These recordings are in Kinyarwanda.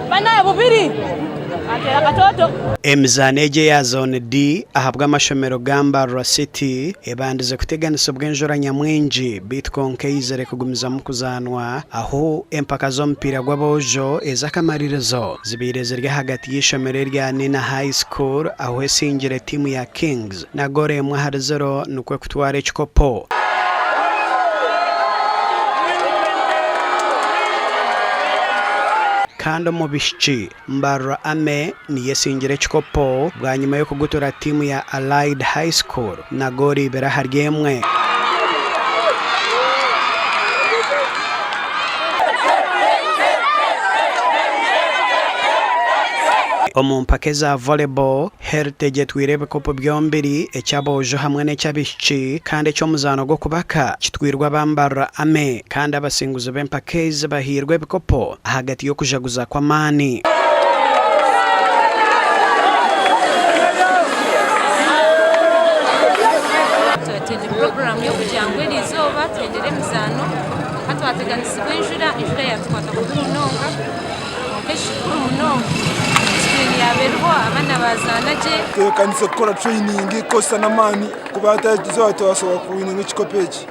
bana bubiri atera katoto Emizaano ya zone D ahabwa amashomero Mbarara City ebandize kuteganisa bw'enjora nyamwingi Bitcoin keizere kugumiza mu kuzanwa aho empaka z'omupira gw'abojo ezakamaririzo zibire ziri hagati y'ishomero rya Mina High School aho esingire timu ya Kings na gore mwe hari 0 nukwe kutwara ekikopo. Kando mu bishiki Mbarara ni yesingire ekikopo bwa nyuma yo kugutora timu ya Allied High School na gori ibera haryemwe. Omumpake za volleyball heritage twirebe kopo byombiri ekyabojo hamwe n'ekyabishiki kandi eky'omuzaano gwo kubaka kitwirwa Mbarara kandi abasinguzi b'empake bahirwe bikopo hagati yo kujaguza kwa mani. Program yo kujangwira izoba twendere Emizaano hatwateganisibwa injura yatwata kumunonga okeshi kumunonga yaberwa abana bazanaje kanise gukora training kosa na mani kubata izoba wasoba kuwina n'ikikopeji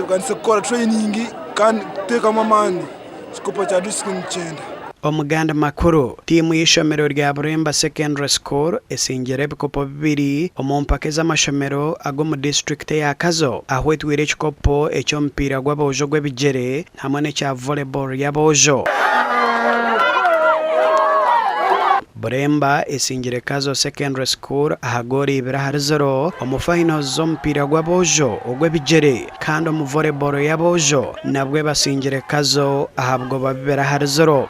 kanise gukora training kandi teka mamani ikikopo cya district 9. Omuganda makuru timu y'ishomero rya Buremba Secondary School esingire bikopo bibiri omumpake z'amashomero ago mu district ya Kazo aho etwire ekikopo eky'omupira gw'abojo gw'ebigere hamwe n'ekya volleyball y'abojo. Buremba esingire Kazo Secondary School ahagori ibera hari 0 omufinals z'omupira gw'abojo ogw'ebigere kandi omu volleyball y'abojo nabwe basingire Kazo ahabwo babibera hari 0.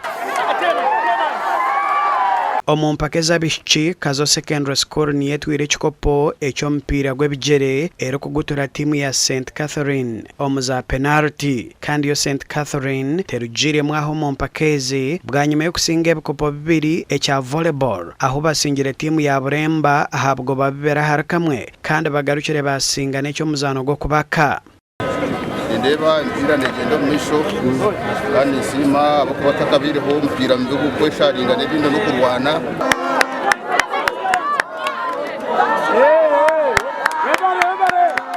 Omumpake z'abishiki Kazo Secondary School niye twire ekikopo eky'omupira gw'ebigere era kugutora timu ya St Catherine omuza penalty kandi yo St Catherine terugire mwaho omumpake bwa nyuma yo kusinga ebikopo bibiri ekya volleyball aho basingire timu ya Buremba ahabwo babibera hari kamwe kandi bagarukire basinga n'eky'omuzaano gwo kubaka. Ndeba ndira negenda mwisho kandi sima abakubatakabiriho umupira mbigo kwesharinga n'ibindi no kurwana.